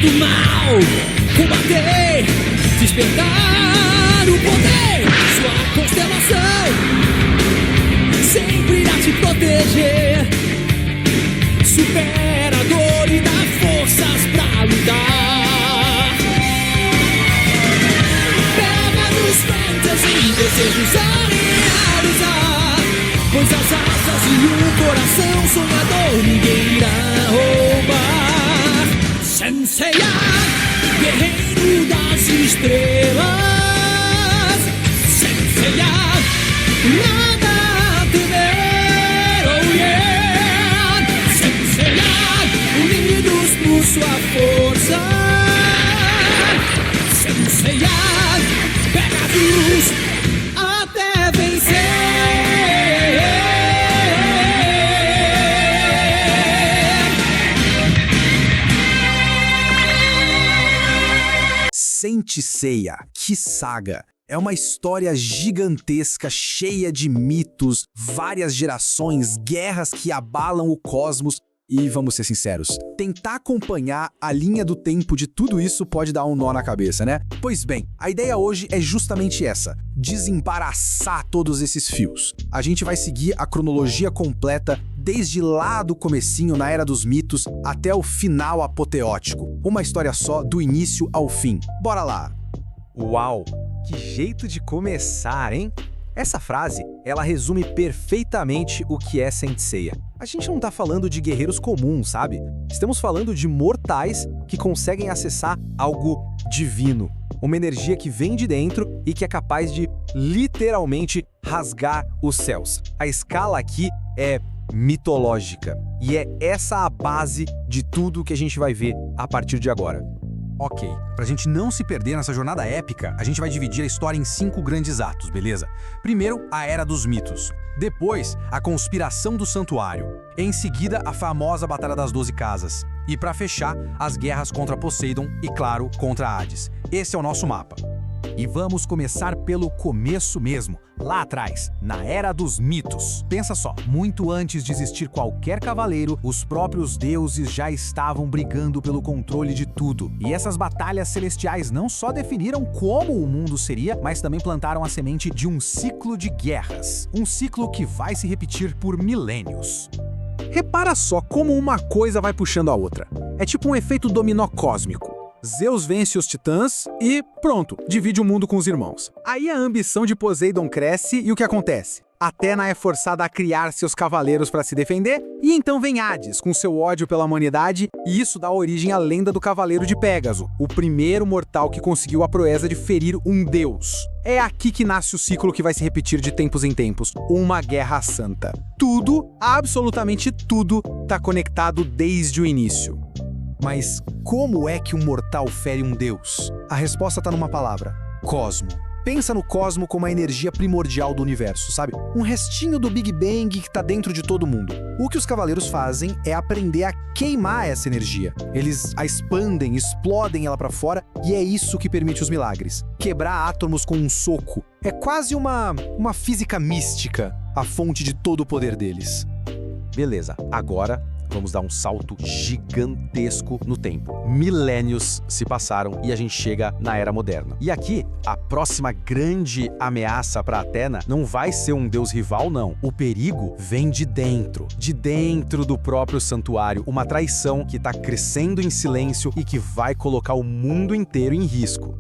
do mal, combater, despertar o poder. Sua constelação sempre irá te proteger. Supera a dor e dá forças pra lutar. Pega nos ventos e desejos a realizar, pois as asas e o coração sonhador ninguém irá roubar. Senseiya, guerreiro das estrelas. Senseiya, nada a temer, oh yeah. Senseiya, unidos por sua força. Senseiya, Pegasus até vencer. Saint Seiya, que saga! É uma história gigantesca, cheia de mitos, várias gerações, guerras que abalam o cosmos e, vamos ser sinceros, tentar acompanhar a linha do tempo de tudo isso pode dar um nó na cabeça, né? Pois bem, a ideia hoje é justamente essa, desembaraçar todos esses fios. A gente vai seguir a cronologia completa desde lá do comecinho, na Era dos Mitos, até o final apoteótico. Uma história só, do início ao fim. Bora lá! Uau! Que jeito de começar, hein? Essa frase, ela resume perfeitamente o que é Saint Seiya. A gente não tá falando de guerreiros comuns, sabe? Estamos falando de mortais que conseguem acessar algo divino. Uma energia que vem de dentro e que é capaz de, literalmente, rasgar os céus. A escala aqui é mitológica. E é essa a base de tudo que a gente vai ver a partir de agora. Ok, pra gente não se perder nessa jornada épica, a gente vai dividir a história em 5 grandes atos, beleza? Primeiro, a Era dos Mitos. Depois, a conspiração do santuário. Em seguida, a famosa Batalha das 12 Casas. E pra fechar, as guerras contra Poseidon e, claro, contra Hades. Esse é o nosso mapa. E vamos começar pelo começo mesmo, lá atrás, na Era dos Mitos. Pensa só, muito antes de existir qualquer cavaleiro, os próprios deuses já estavam brigando pelo controle de tudo. E essas batalhas celestiais não só definiram como o mundo seria, mas também plantaram a semente de um ciclo de guerras. Um ciclo que vai se repetir por milênios. Repara só como uma coisa vai puxando a outra. É tipo um efeito dominó cósmico. Zeus vence os titãs e pronto, divide o mundo com os irmãos. Aí a ambição de Poseidon cresce e o que acontece? Atena é forçada a criar seus cavaleiros para se defender, e então vem Hades com seu ódio pela humanidade, e isso dá origem à lenda do Cavaleiro de Pégaso, o primeiro mortal que conseguiu a proeza de ferir um deus. É aqui que nasce o ciclo que vai se repetir de tempos em tempos, uma guerra santa. Tudo, absolutamente tudo, tá conectado desde o início. Mas como é que um mortal fere um deus? A resposta tá numa palavra: cosmo. Pensa no cosmo como a energia primordial do universo, sabe? Um restinho do Big Bang que tá dentro de todo mundo. O que os cavaleiros fazem é aprender a queimar essa energia. Eles a expandem, explodem ela pra fora, e é isso que permite os milagres. Quebrar átomos com um soco. É quase uma física mística, a fonte de todo o poder deles. Beleza, agora vamos dar um salto gigantesco no tempo. Milênios se passaram e a gente chega na Era Moderna. E aqui, a próxima grande ameaça para Atena não vai ser um deus rival, não. O perigo vem de dentro do próprio santuário. Uma traição que está crescendo em silêncio e que vai colocar o mundo inteiro em risco.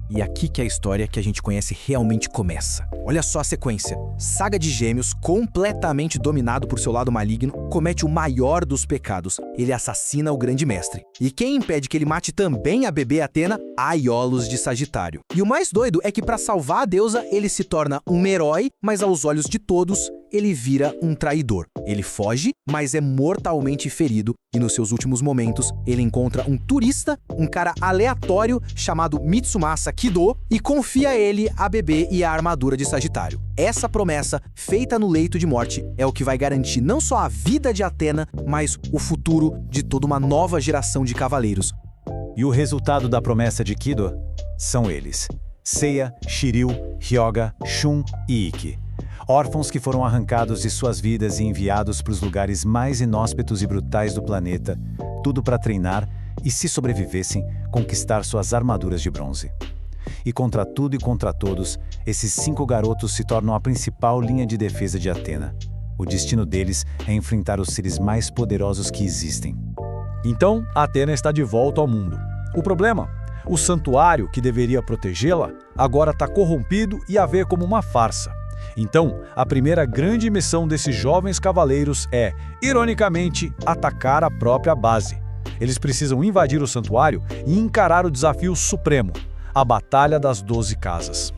E aqui que a história que a gente conhece realmente começa. Olha só a sequência. Saga de Gêmeos, completamente dominado por seu lado maligno, comete o maior dos pecados. Ele assassina o grande mestre. E quem impede que ele mate também a bebê Atena? Aiolos de Sagitário. E o mais doido é que para salvar a deusa, ele se torna um herói, mas aos olhos de todos, ele vira um traidor. Ele foge, mas é mortalmente ferido, e nos seus últimos momentos, ele encontra um turista, um cara aleatório chamado Mitsumasa Kido, e confia a ele a bebê e a armadura de Sagitário. Essa promessa, feita no leito de morte, é o que vai garantir não só a vida de Atena, mas o futuro de toda uma nova geração de cavaleiros. E o resultado da promessa de Kido são eles: Seiya, Shiryu, Hyoga, Shun e Ikki. Órfãos que foram arrancados de suas vidas e enviados para os lugares mais inóspitos e brutais do planeta, tudo para treinar e, se sobrevivessem, conquistar suas armaduras de bronze. E contra tudo e contra todos, esses 5 garotos se tornam a principal linha de defesa de Atena. O destino deles é enfrentar os seres mais poderosos que existem. Então, Atena está de volta ao mundo. O problema? O santuário que deveria protegê-la agora está corrompido e a vê como uma farsa. Então, a primeira grande missão desses jovens cavaleiros é, ironicamente, atacar a própria base. Eles precisam invadir o santuário e encarar o desafio supremo, a Batalha das 12 Casas.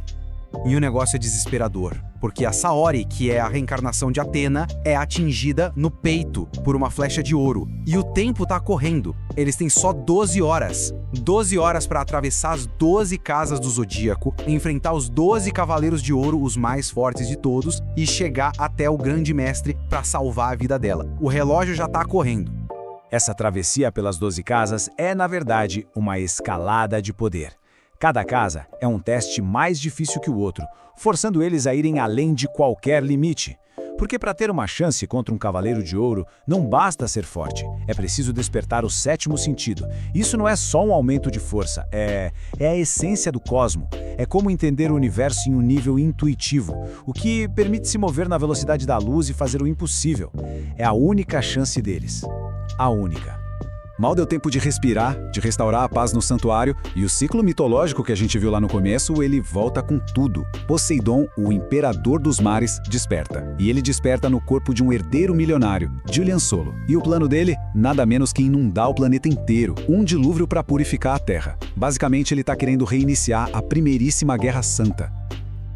E o negócio é desesperador, porque a Saori, que é a reencarnação de Atena, é atingida no peito por uma flecha de ouro. E o tempo tá correndo. Eles têm só 12 horas. 12 horas para atravessar as 12 casas do Zodíaco, enfrentar os 12 Cavaleiros de Ouro, os mais fortes de todos, e chegar até o Grande Mestre para salvar a vida dela. O relógio já tá correndo. Essa travessia pelas 12 casas é, na verdade, uma escalada de poder. Cada casa é um teste mais difícil que o outro, forçando eles a irem além de qualquer limite. Porque para ter uma chance contra um cavaleiro de ouro, não basta ser forte, é preciso despertar o 7º sentido. Isso não é só um aumento de força, é a essência do cosmo. É como entender o universo em um nível intuitivo, o que permite se mover na velocidade da luz e fazer o impossível. É a única chance deles. A única. Mal deu tempo de respirar, de restaurar a paz no santuário, e o ciclo mitológico que a gente viu lá no começo, ele volta com tudo. Poseidon, o imperador dos mares, desperta. E ele desperta no corpo de um herdeiro milionário, Julian Solo. E o plano dele, nada menos que inundar o planeta inteiro, um dilúvio para purificar a Terra. Basicamente, ele tá querendo reiniciar a primeiríssima Guerra Santa.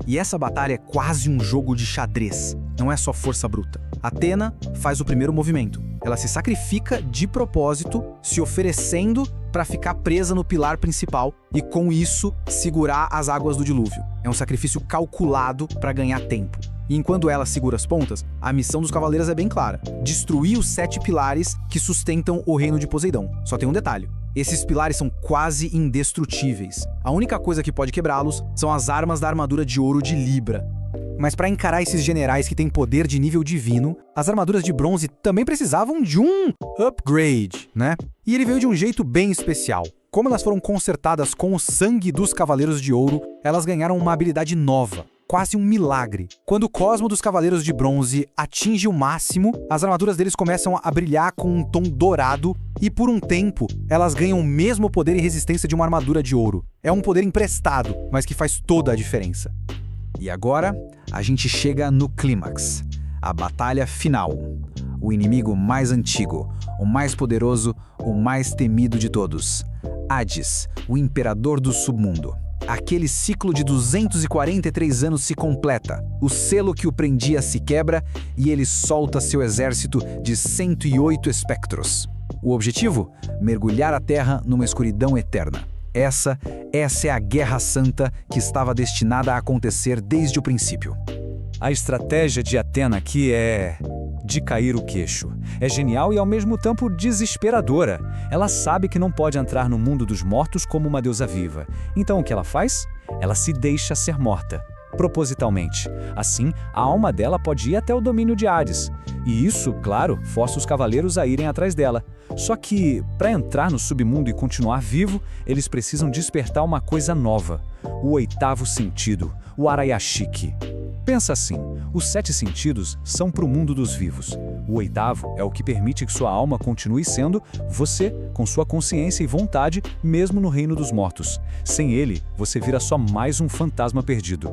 E essa batalha é quase um jogo de xadrez, não é só força bruta. Atena faz o primeiro movimento. Ela se sacrifica de propósito, se oferecendo para ficar presa no pilar principal e, com isso, segurar as águas do dilúvio. É um sacrifício calculado para ganhar tempo. E enquanto ela segura as pontas, a missão dos cavaleiros é bem clara: destruir os 7 pilares que sustentam o reino de Poseidon. Só tem um detalhe: esses pilares são quase indestrutíveis. A única coisa que pode quebrá-los são as armas da armadura de ouro de Libra. Mas para encarar esses generais que têm poder de nível divino, as armaduras de bronze também precisavam de um upgrade, né? E ele veio de um jeito bem especial. Como elas foram consertadas com o sangue dos Cavaleiros de Ouro, elas ganharam uma habilidade nova. Quase um milagre. Quando o cosmo dos Cavaleiros de Bronze atinge o máximo, as armaduras deles começam a brilhar com um tom dourado e, por um tempo, elas ganham o mesmo poder e resistência de uma armadura de ouro. É um poder emprestado, mas que faz toda a diferença. E agora, a gente chega no clímax, a batalha final. O inimigo mais antigo, o mais poderoso, o mais temido de todos. Hades, o imperador do submundo. Aquele ciclo de 243 anos se completa. O selo que o prendia se quebra e ele solta seu exército de 108 espectros. O objetivo? Mergulhar a Terra numa escuridão eterna. Essa é a Guerra Santa que estava destinada a acontecer desde o princípio. A estratégia de Atena aqui é de cair o queixo. É genial e ao mesmo tempo desesperadora. Ela sabe que não pode entrar no mundo dos mortos como uma deusa viva. Então o que ela faz? Ela se deixa ser morta, propositalmente. Assim, a alma dela pode ir até o domínio de Hades. E isso, claro, força os cavaleiros a irem atrás dela. Só que, para entrar no submundo e continuar vivo, eles precisam despertar uma coisa nova. O 8º sentido, o Arayashiki. Pensa assim, os 7 sentidos são para o mundo dos vivos. O 8º é o que permite que sua alma continue sendo você, com sua consciência e vontade, mesmo no reino dos mortos. Sem ele, você vira só mais um fantasma perdido.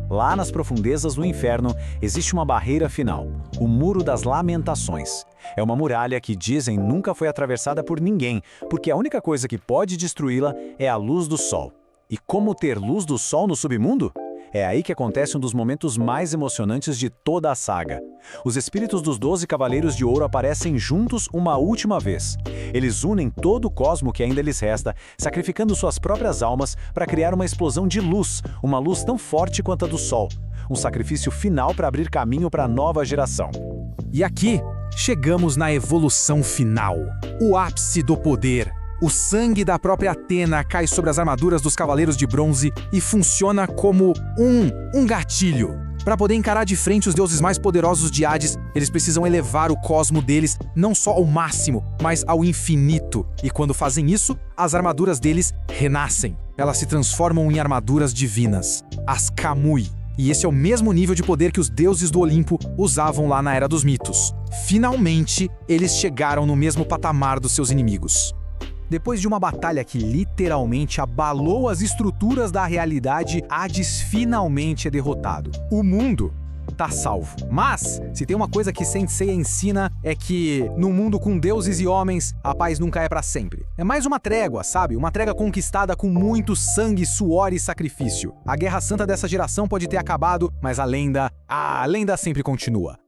Lá nas profundezas do inferno, existe uma barreira final, o Muro das Lamentações. É uma muralha que dizem nunca foi atravessada por ninguém, porque a única coisa que pode destruí-la é a luz do sol. E como ter luz do sol no submundo? É aí que acontece um dos momentos mais emocionantes de toda a saga. Os espíritos dos 12 Cavaleiros de Ouro aparecem juntos uma última vez. Eles unem todo o cosmo que ainda lhes resta, sacrificando suas próprias almas para criar uma explosão de luz, uma luz tão forte quanto a do sol. Um sacrifício final para abrir caminho para a nova geração. E aqui, chegamos na evolução final, o ápice do poder. O sangue da própria Atena cai sobre as armaduras dos Cavaleiros de Bronze e funciona como um gatilho. Para poder encarar de frente os deuses mais poderosos de Hades, eles precisam elevar o cosmo deles não só ao máximo, mas ao infinito. E quando fazem isso, as armaduras deles renascem. Elas se transformam em armaduras divinas, as Kamui. E esse é o mesmo nível de poder que os deuses do Olimpo usavam lá na Era dos Mitos. Finalmente, eles chegaram no mesmo patamar dos seus inimigos. Depois de uma batalha que literalmente abalou as estruturas da realidade, Hades finalmente é derrotado. O mundo tá salvo. Mas, se tem uma coisa que Saint Seiya ensina, é que no mundo com deuses e homens, a paz nunca é pra sempre. É mais uma trégua, sabe? Uma trégua conquistada com muito sangue, suor e sacrifício. A Guerra Santa dessa geração pode ter acabado, mas a lenda sempre continua.